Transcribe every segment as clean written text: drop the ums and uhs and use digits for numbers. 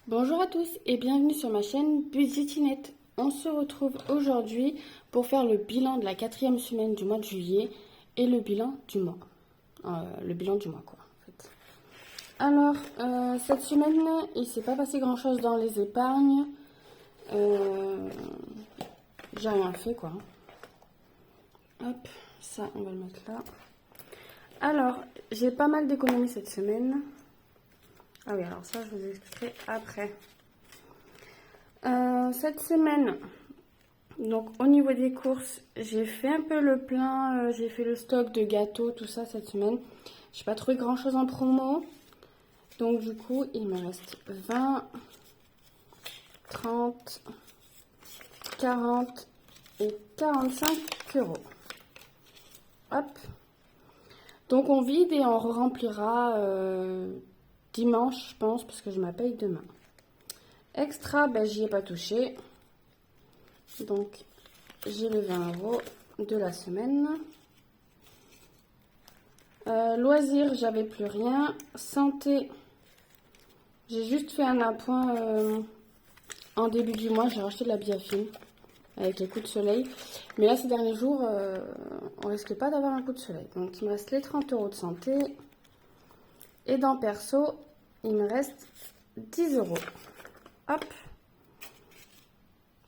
Bonjour à tous et bienvenue sur ma chaîne Budgetinette. On se retrouve aujourd'hui pour faire le bilan de la 4e semaine du mois de juillet et le bilan du mois. Le bilan du mois quoi en fait. Alors, cette semaine, il s'est pas passé grand chose dans les épargnes. J'ai rien fait quoi. Hop, ça on va le mettre là. Alors, j'ai pas mal d'économies cette semaine. Ah oui, alors ça, je vous expliquerai après. Cette semaine, donc au niveau des courses, j'ai fait un peu le plein. J'ai fait le stock de gâteaux, tout ça cette semaine. J'ai pas trouvé grand chose en promo. Donc du coup, il me reste 20, 30, 40 et 45 euros. Hop. Donc on vide et on remplira dimanche, je pense, parce que je m'appelle demain. Extra, ben, j'y ai pas touché. Donc, j'ai les 20 euros de la semaine. Loisirs, j'avais plus rien. Santé, j'ai juste fait un appoint en début du mois. J'ai racheté de la Biafine avec les coups de soleil. Mais là, ces derniers jours, on risque pas d'avoir un coup de soleil. Donc, il me reste les 30 euros de santé. Et dans perso, il me reste 10 euros. Hop.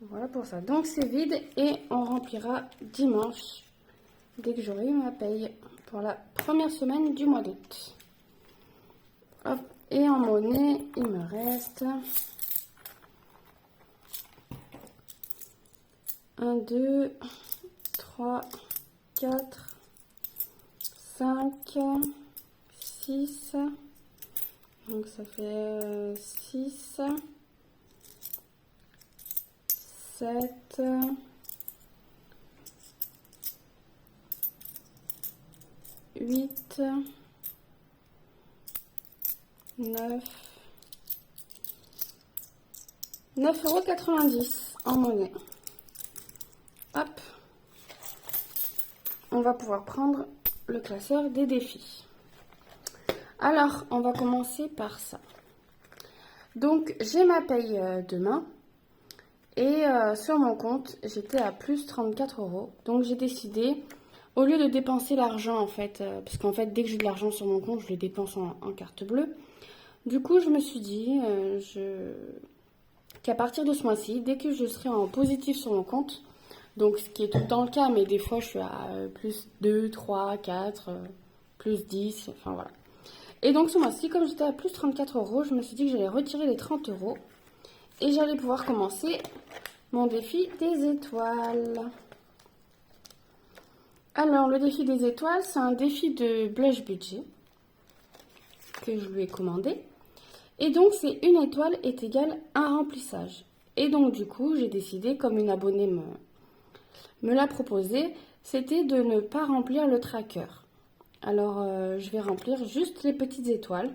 Voilà pour ça. Donc c'est vide et on remplira dimanche dès que j'aurai eu ma paye pour la première semaine du mois d'août. Hop. Et en monnaie, il me reste 1, 2, 3, 4, 5, 6. Donc ça fait 6. 7, 8, 9, 9,90 € en monnaie. Hop. On va pouvoir prendre le classeur des défis. Alors, on va commencer par ça. Donc, j'ai ma paye demain. Et sur mon compte, j'étais à plus 34 euros. Donc j'ai décidé, au lieu de dépenser l'argent en fait, parce qu'en fait dès que j'ai de l'argent sur mon compte, je le dépense en carte bleue. Du coup, je me suis dit qu'à partir de ce mois-ci, dès que je serai en positif sur mon compte, donc ce qui est tout le temps le cas, mais des fois je suis à plus 2, 3, 4, plus 10, enfin voilà. Et donc ce mois-ci, comme j'étais à plus 34 euros, je me suis dit que j'allais retirer les 30 euros. Et j'allais pouvoir commencer mon défi des étoiles. Alors, le défi des étoiles, c'est un défi de Blush Budget que je lui ai commandé. Et donc, c'est une étoile est égale à un remplissage. Et donc, du coup, j'ai décidé, comme une abonnée me l'a proposé, c'était de ne pas remplir le tracker. Alors, je vais remplir juste les petites étoiles.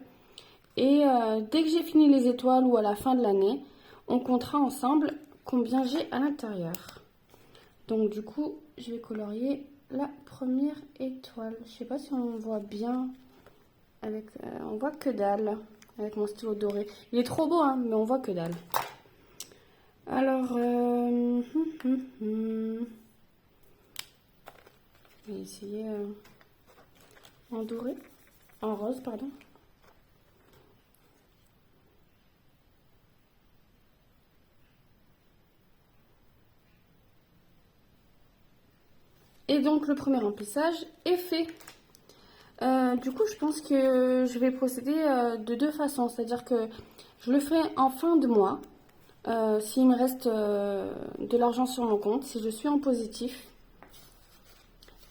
Et dès que j'ai fini les étoiles ou à la fin de l'année, on comptera ensemble combien j'ai à l'intérieur. Donc du coup, je vais colorier la première étoile. Je sais pas si on voit bien avec, on voit que dalle avec mon stylo doré. Il est trop beau, hein, mais on voit que dalle. Alors, je vais essayer en doré, en rose, pardon. Et donc le premier remplissage est fait. Du coup, je pense que je vais procéder de deux façons. C'est-à-dire que je le ferai en fin de mois, s'il me reste de l'argent sur mon compte, si je suis en positif.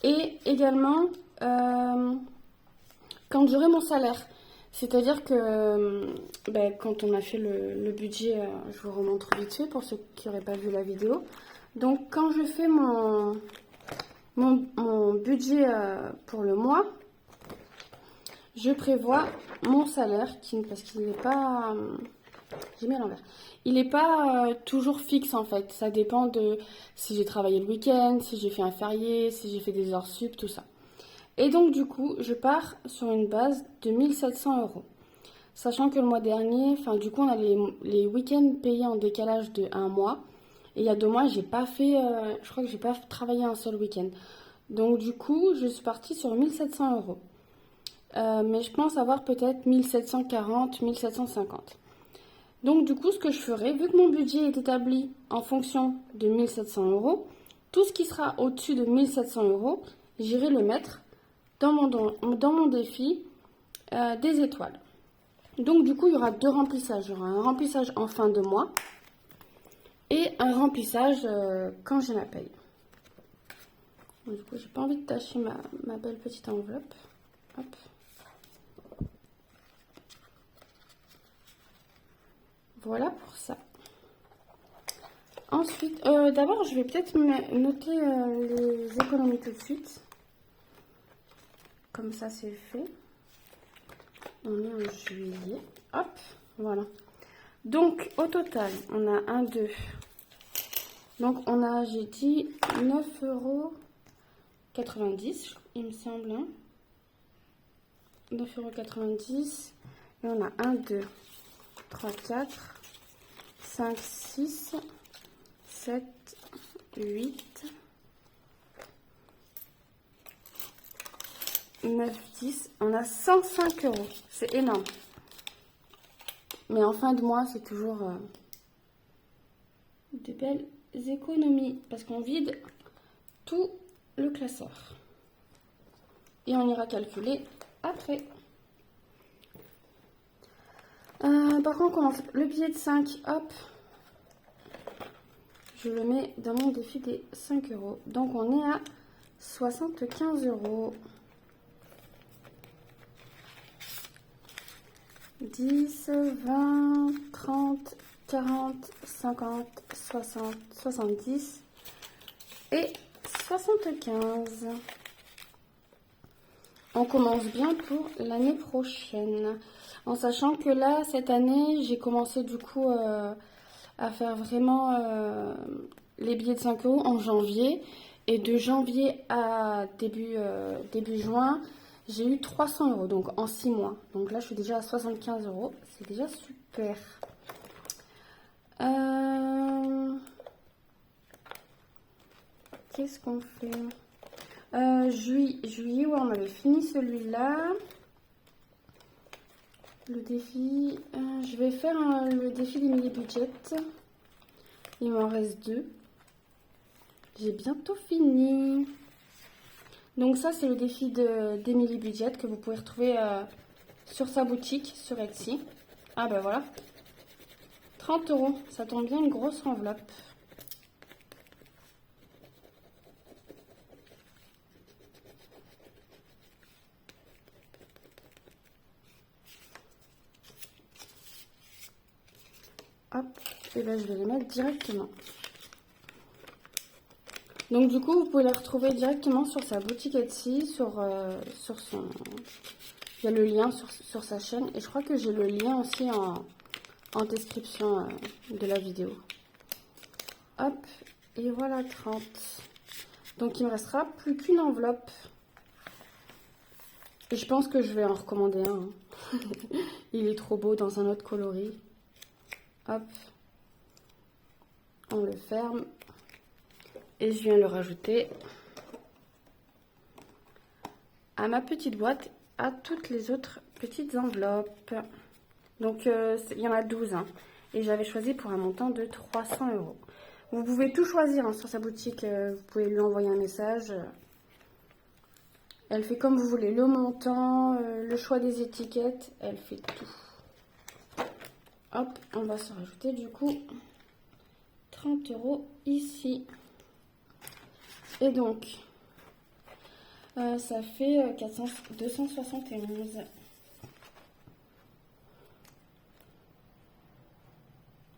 Et également, quand j'aurai mon salaire. C'est-à-dire que quand on a fait le budget, je vous remontre vite fait pour ceux qui n'auraient pas vu la vidéo. Donc quand je fais mon budget pour le mois, je prévois mon salaire parce qu'il n'est pas... j'ai mis à l'envers. Il n'est pas toujours fixe en fait. Ça dépend de si j'ai travaillé le week-end, si j'ai fait un férié, si j'ai fait des heures sup, tout ça. Et donc du coup, je pars sur une base de 1 700 euros. Sachant que le mois dernier, enfin du coup on a les week-ends payés en décalage de un mois. Et il y a 2 mois, j'ai pas fait, je crois que j'ai pas travaillé un seul week-end. Donc du coup, je suis partie sur 1700 euros. Mais je pense avoir peut-être 1740, 1750. Donc du coup, ce que je ferai, vu que mon budget est établi en fonction de 1700 euros, tout ce qui sera au-dessus de 1700 euros, j'irai le mettre dans mon défi des étoiles. Donc du coup, il y aura 2 remplissages. Il y aura un remplissage en fin de mois et un remplissage quand j'ai ma paye. Donc, du coup, j'ai pas envie de tâcher ma belle petite enveloppe. Hop. Voilà pour ça. Ensuite, d'abord, je vais peut-être noter les économies tout de suite. Comme ça, c'est fait. On est en juillet. Hop, voilà. Donc, au total, on a 1, 2. Donc, on a, j'ai dit, 9,90 €, il me semble. Hein. 9,90 €. Et on a 1, 2, 3, 4, 5, 6, 7, 8, 9, 10. On a 105 €. C'est énorme. Mais en fin de mois, c'est toujours de belles économies. Parce qu'on vide tout le classeur. Et on ira calculer après. Par contre, on commence le billet de 5. Hop. Je le mets dans mon défi des 5 €. Donc, on est à 75 €. 10, 20, 30, 40, 50, 60, 70 et 75. On commence bien pour l'année prochaine. En sachant que là, cette année, j'ai commencé du coup à faire vraiment les billets de 5 € en janvier. Et de janvier à début juin, j'ai eu 300 €, donc en 6 mois. Donc là, je suis déjà à 75 €. C'est déjà super. Qu'est-ce qu'on fait? Juillet, ouais, on avait fini celui-là. Le défi, je vais faire le défi d'Emily Budget. Il m'en reste 2. J'ai bientôt fini. Donc ça, c'est le défi d'Emily Budget que vous pouvez retrouver sur sa boutique, sur Etsy. Ah ben voilà. 30 €. Ça tombe bien, une grosse enveloppe. Hop, et ben je vais les mettre directement. Donc du coup, vous pouvez les retrouver directement sur sa boutique Etsy, sur son... Il y a le lien sur sa chaîne. Et je crois que j'ai le lien aussi en description de la vidéo. Hop, et voilà 30. Donc il me restera plus qu'une enveloppe. Et je pense que je vais en recommander un. Hein. Il est trop beau dans un autre coloris. Hop, on le ferme. Et je viens le rajouter à ma petite boîte, à toutes les autres petites enveloppes. Donc, il y en a 12. Hein, et j'avais choisi pour un montant de 300 €. Vous pouvez tout choisir hein, sur sa boutique. Vous pouvez lui envoyer un message. Elle fait comme vous voulez. Le montant, le choix des étiquettes, elle fait tout. Hop, on va se rajouter du coup 30 € ici. Et donc, ça fait 271.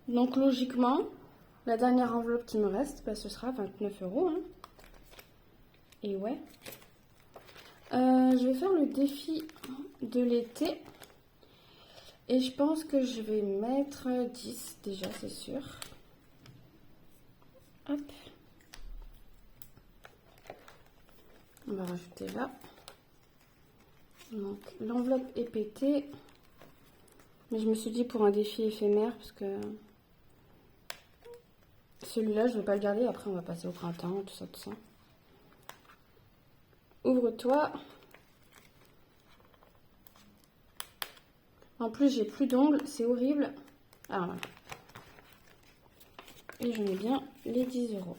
Donc, logiquement, la dernière enveloppe qui me reste, bah, ce sera 29 €. Hein. Et ouais. Je vais faire le défi de l'été. Et je pense que je vais mettre 10 déjà, c'est sûr. Hop. On va rajouter là. Donc l'enveloppe est pétée. Mais je me suis dit pour un défi éphémère, parce que celui-là, je ne vais pas le garder. Après, on va passer au printemps, tout ça, tout ça. Ouvre-toi. En plus, j'ai plus d'ongles, c'est horrible. Ah, voilà. Et je mets bien les 10 euros.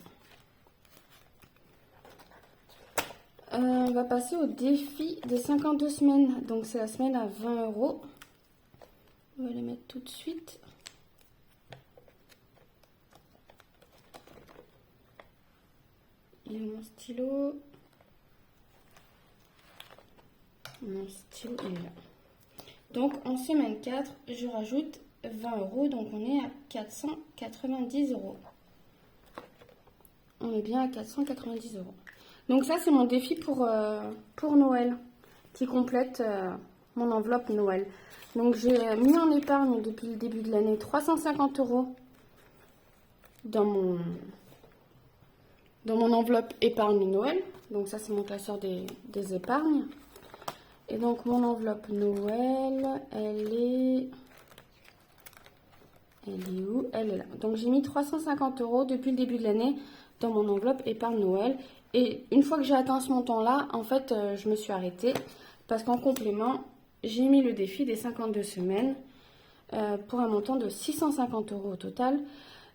On va passer au défi des 52 semaines. Donc, c'est la semaine à 20 euros. On va les mettre tout de suite. Il est mon stylo. Mon stylo, il est là. Donc, en semaine 4, je rajoute 20 euros. Donc, on est à 490 euros. On est bien à 490 euros. Donc, ça, c'est mon défi pour Noël, qui complète mon enveloppe Noël. Donc, j'ai mis en épargne depuis le début de l'année 350 euros dans mon enveloppe épargne Noël. Donc, ça, c'est mon classeur des épargnes. Et donc, mon enveloppe Noël, elle est où? Elle est là. Donc, j'ai mis 350 euros depuis le début de l'année dans mon enveloppe épargne Noël. Et une fois que j'ai atteint ce montant-là, en fait, je me suis arrêtée. Parce qu'en complément, j'ai mis le défi des 52 semaines pour un montant de 650 euros au total.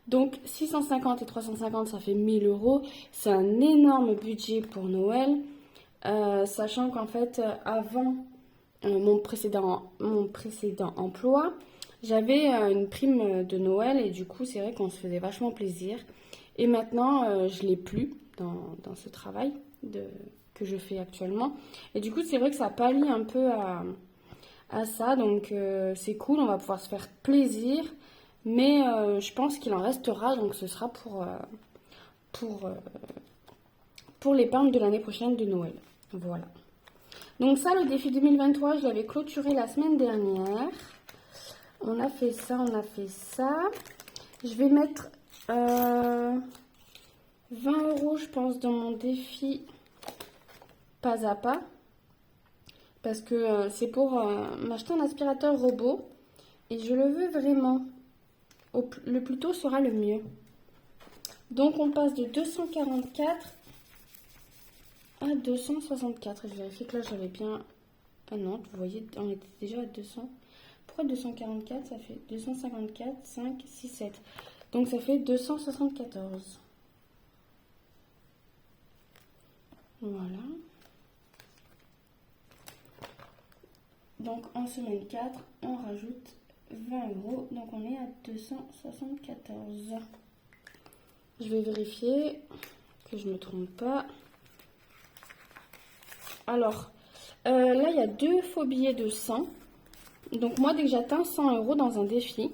Donc, 650 et 350, ça fait 1000 euros. C'est un énorme budget pour Noël. Sachant qu'en fait, avant mon précédent emploi, j'avais une prime de Noël et du coup, c'est vrai qu'on se faisait vachement plaisir. Et maintenant, je l'ai plus dans ce travail que je fais actuellement. Et du coup, c'est vrai que ça pallie un peu à ça. Donc, c'est cool, on va pouvoir se faire plaisir. Mais je pense qu'il en restera, donc ce sera pour l'épargne de l'année prochaine de Noël. Voilà. Donc ça, le défi 2023, je l'avais clôturé la semaine dernière. On a fait ça, on a fait ça. Je vais mettre 20 euros, je pense, dans mon défi pas à pas. Parce que c'est pour m'acheter un aspirateur robot. Et je le veux vraiment. Le plus tôt sera le mieux. Donc on passe de 244 à 264. Je vérifie que là j'avais bien... Ah non, vous voyez, on était déjà à 200. Pourquoi 244? Ça fait 254, 5, 6, 7. Donc ça fait 274. Voilà. Donc en semaine 4, on rajoute 20 euros. Donc on est à 274. Je vais vérifier que je ne me trompe pas. Alors, là, il y a 2 faux billets de 100. Donc, moi, dès que j'atteins 100 euros dans un défi,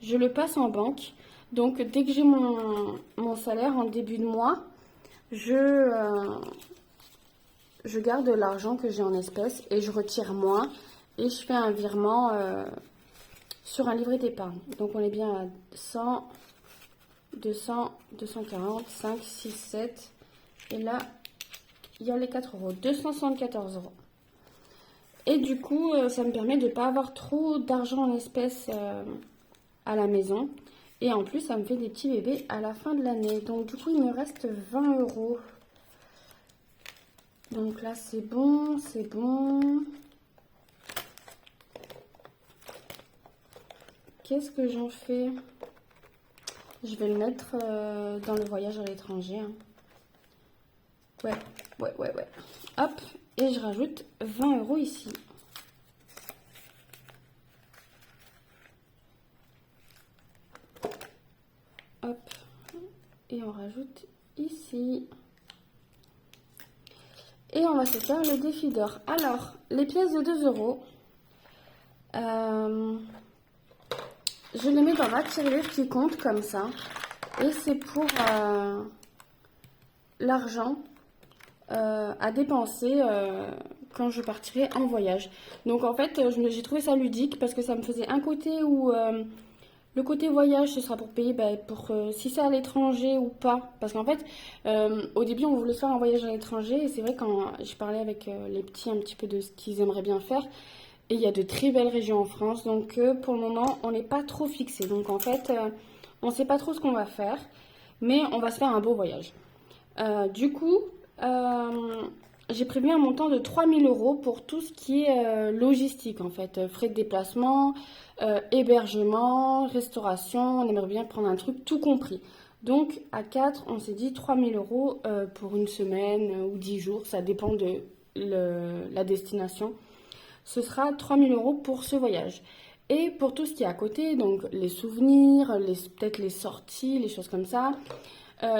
je le passe en banque. Donc, dès que j'ai mon salaire en début de mois, je garde l'argent que j'ai en espèces et je retire moins. Et je fais un virement sur un livret d'épargne. Donc, on est bien à 100, 200, 240, 5, 6, 7. Et là... il y a les 4 euros, 274 euros. Et du coup, ça me permet de ne pas avoir trop d'argent en espèces à la maison. Et en plus, ça me fait des petits bébés à la fin de l'année. Donc du coup, il me reste 20 euros. Donc là, c'est bon, c'est bon. Qu'est-ce que j'en fais? Je vais le mettre dans le voyage à l'étranger. Hein. Ouais. Hop, et je rajoute 20 euros ici. Hop, et on rajoute ici. Et on va se faire le défi d'or. Alors, les pièces de 2 euros, je les mets dans ma tirelire qui compte comme ça. Et c'est pour l'argent à dépenser quand je partirai en voyage. Donc en fait, j'ai trouvé ça ludique parce que ça me faisait un côté où le côté voyage, ce sera pour payer pour si c'est à l'étranger ou pas. Parce qu'en fait, au début, on voulait faire un voyage à l'étranger et c'est vrai quand je parlais avec les petits un petit peu de ce qu'ils aimeraient bien faire. Et il y a de très belles régions en France. Donc pour le moment, on n'est pas trop fixé. Donc en fait, on ne sait pas trop ce qu'on va faire. Mais on va se faire un beau voyage. Du coup, j'ai prévu un montant de 3000 euros pour tout ce qui est logistique en fait. Frais de déplacement, hébergement, restauration. On aimerait bien prendre un truc tout compris. Donc à 4, on s'est dit 3000 euros pour une semaine ou 10 jours. Ça dépend de la destination. Ce sera 3000 euros pour ce voyage. Et pour tout ce qui est à côté, donc les souvenirs, peut-être les sorties, les choses comme ça,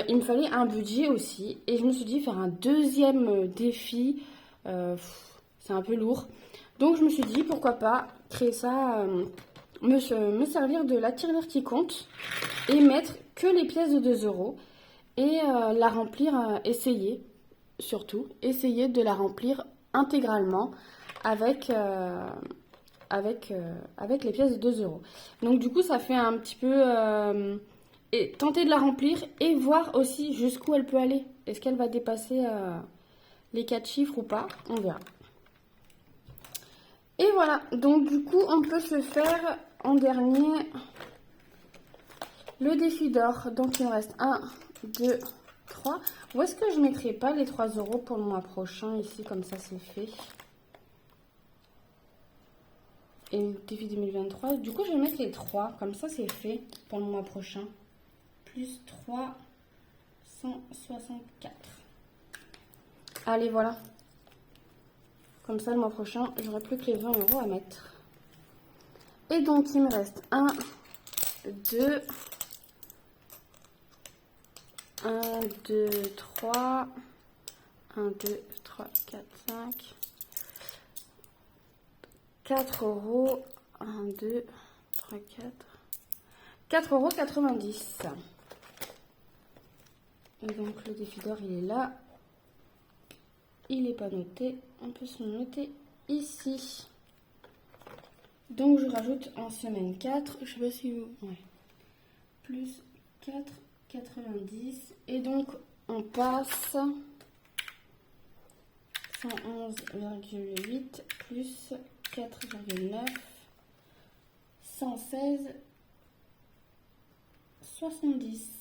il me fallait un budget aussi. Et je me suis dit faire un deuxième défi, c'est un peu lourd. Donc je me suis dit pourquoi pas créer ça, me servir de la tirelire qui compte et mettre que les pièces de 2 euros et la remplir, essayer de la remplir intégralement avec, avec les pièces de 2 euros. Donc du coup, ça fait un petit peu... et tenter de la remplir et voir aussi jusqu'où elle peut aller. Est-ce qu'elle va dépasser les 4 chiffres ou pas? On verra. Et voilà, donc du coup, on peut se faire en dernier le défi d'or. Donc il me reste 1, 2, 3. Où est-ce que je ne mettrai pas les 3 euros pour le mois prochain? Ici, comme ça, c'est fait. Et le défi 2023, du coup, je vais mettre les 3. Comme ça, c'est fait pour le mois prochain. Plus 3, 164. Allez, voilà. Comme ça, le mois prochain, j'aurai plus que les 20 euros à mettre. Et donc, il me reste 1, 2, 1, 2, 3, 1, 2, 3, 4, 5, 4 euros, 1, 2, 3, 4, 4,90 €. Et donc le défi d'or, il est là. Il n'est pas noté. On peut se le noter ici. Donc je rajoute en semaine 4. Je sais pas si vous... Ouais. Plus 4,90. Et donc on passe 111,8 plus 4,9. 116,70.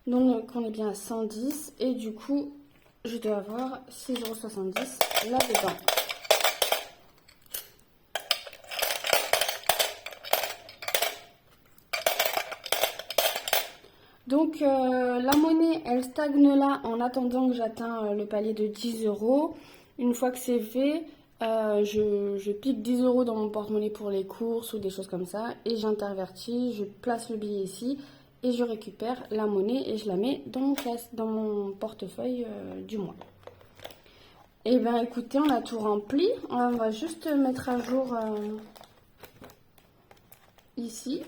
Donc on est bien à 110 et du coup je dois avoir 6,70 € là-dedans. Donc la monnaie elle stagne là en attendant que j'atteins le palier de 10 euros. Une fois que c'est fait, je pique 10 euros dans mon porte-monnaie pour les courses ou des choses comme ça et j'intervertis, je place le billet ici. Et je récupère la monnaie et je la mets dans mon portefeuille du mois. Et bien écoutez, on a tout rempli. On va juste mettre à jour ici.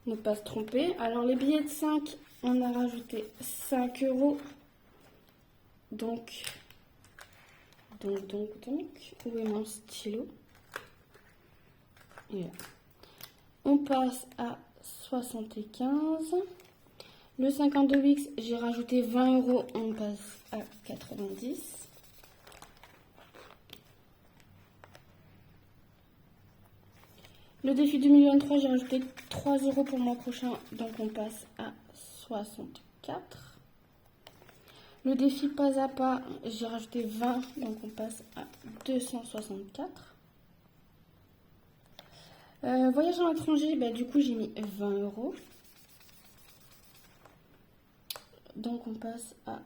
Ne pas se tromper. Alors les billets de 5, on a rajouté 5 euros. Donc, où est mon stylo? Et là. On passe à 75. Le 52 Wix, j'ai rajouté 20 euros, on passe à 90. Le défi 2023, j'ai rajouté 3 euros pour le mois prochain, donc on passe à 64. Le défi pas à pas, j'ai rajouté 20, donc on passe à 264. Voyage à l'étranger, bah, du coup j'ai mis 20 euros. Donc on passe à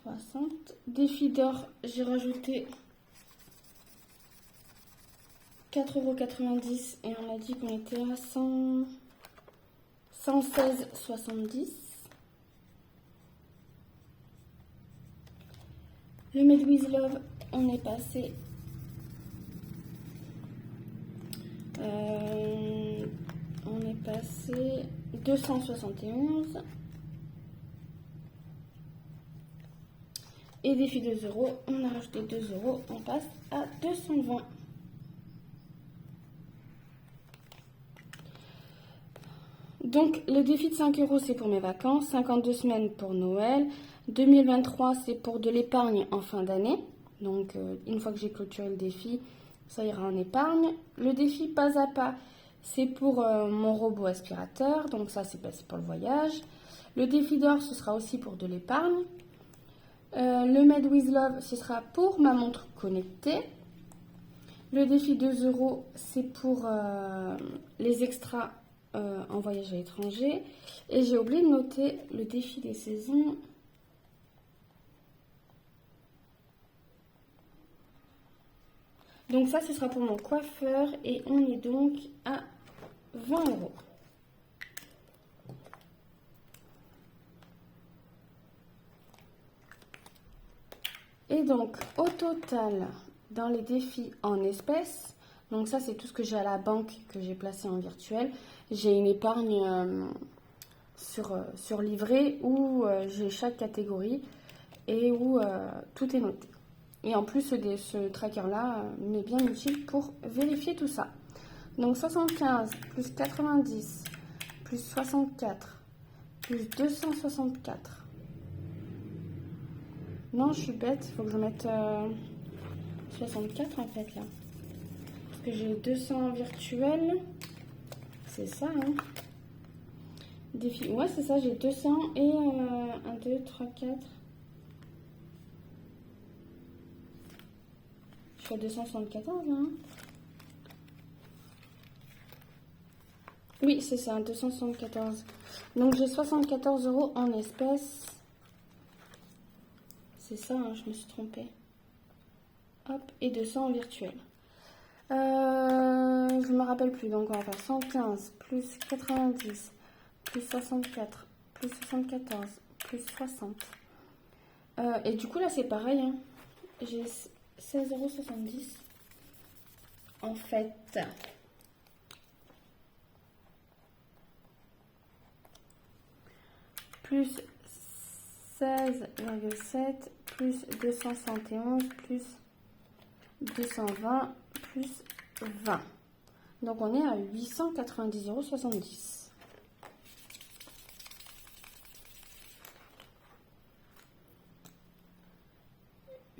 60. Défi d'or, j'ai rajouté 4,90 € et on a dit qu'on était à 116,70. Le Made with Love, on est passé on est passé 271. Et défi 2 euros, on a rajouté 2 euros, on passe à 220. Donc le défi de 5 euros, c'est pour mes vacances, 52 semaines pour Noël, 2023 c'est pour de l'épargne en fin d'année. Donc, une fois que j'ai clôturé le défi, ça ira en épargne. Le défi pas à pas, c'est pour mon robot aspirateur. Donc ça, c'est pour le voyage. Le défi d'or, ce sera aussi pour de l'épargne. Le Made with Love, ce sera pour ma montre connectée. Le défi 2 euros, c'est pour les extras en voyage à l'étranger. Et j'ai oublié de noter le défi des saisons. Donc ça, ce sera pour mon coiffeur et on est donc à 20 euros. Et donc, au total, dans les défis en espèces, donc ça, c'est tout ce que j'ai à la banque que j'ai placé en virtuel. J'ai une épargne sur livret où j'ai chaque catégorie et où tout est noté. Et en plus, ce tracker-là m'est bien utile pour vérifier tout ça. Donc 75 plus 90 plus 64 plus 264. Non, je suis bête, il faut que je mette 64 en fait là. Parce que j'ai 200 virtuels. C'est ça, hein. Défi. Ouais, c'est ça, j'ai 200 et 1, 2, 3, 4. Je suis à 274, hein. Oui, c'est ça, 274. Donc j'ai 74 euros en espèces. C'est ça, hein, je me suis trompée. Hop, et 200 en virtuel. Je me rappelle plus, donc on va faire 115 plus 90 plus 64 plus 74 plus 60. Et du coup là c'est pareil, hein. J'ai 16,70 € en fait. Plus 16,7 plus 271 plus 220 plus 20. Donc on est à 890,70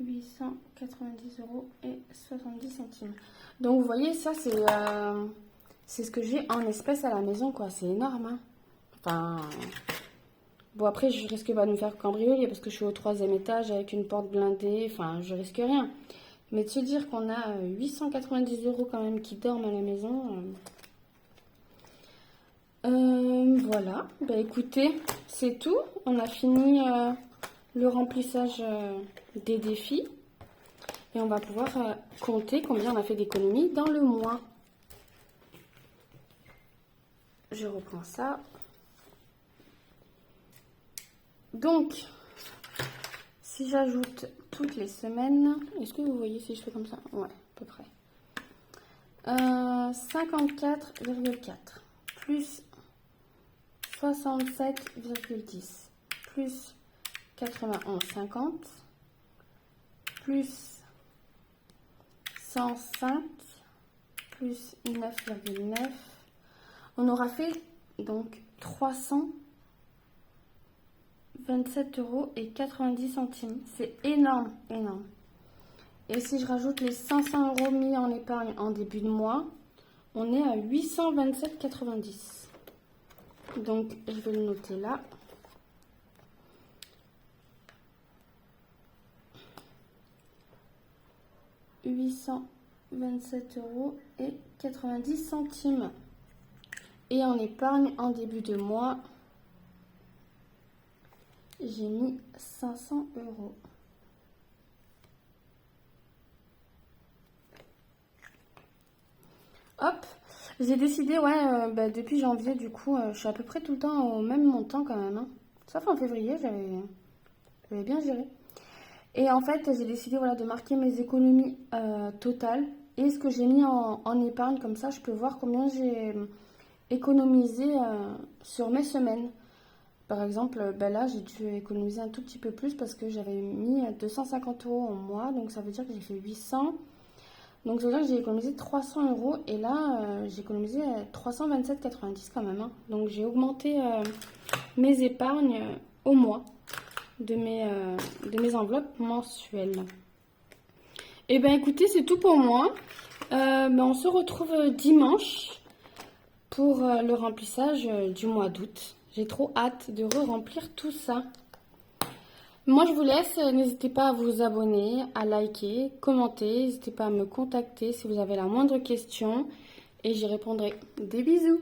€. €890,70. Donc vous voyez, ça c'est ce que j'ai en espèces à la maison, quoi. C'est énorme, hein. Enfin, bon, après je risque pas de me faire cambrioler parce que je suis au 3e étage avec une porte blindée. Enfin, je risque rien. Mais de se dire qu'on a 890 € quand même qui dorment à la maison. Voilà. Bah écoutez, c'est tout. On a fini le remplissage des défis. Et on va pouvoir compter combien on a fait d'économies dans le mois. Je reprends ça. Donc, si j'ajoute toutes les semaines, est-ce que vous voyez si je fais comme ça? Ouais, à peu près. 54,4 plus 67,10 plus 91,50 plus 105 plus 9,9. On aura fait donc 327,90 €. C'est énorme, énorme. Et si je rajoute les 500 € mis en épargne en début de mois, on est à 827,90 €. Donc, je vais le noter là. « 827,90 €. Et en épargne, en début de mois, j'ai mis 500 €. Hop, j'ai décidé, ouais, depuis janvier, du coup, je suis à peu près tout le temps au même montant quand même, hein. Sauf en février, j'avais bien géré. Et en fait, j'ai décidé, voilà, de marquer mes économies totales et ce que j'ai mis en épargne. Comme ça, je peux voir combien j'ai économisé sur mes semaines. Par exemple, là, j'ai dû économiser un tout petit peu plus parce que j'avais mis 250 € en mois. Donc, ça veut dire que j'ai fait 800. Donc, ça veut dire que j'ai économisé 300 €. Et là, j'ai économisé 327,90 € quand même, hein. Donc, j'ai augmenté mes épargnes au mois de mes enveloppes mensuelles. Eh bien écoutez, c'est tout pour moi. On se retrouve dimanche pour le remplissage du mois d'août. J'ai trop hâte de re-remplir tout ça. Moi je vous laisse, n'hésitez pas à vous abonner, à liker, commenter, n'hésitez pas à me contacter si vous avez la moindre question et j'y répondrai. Des bisous!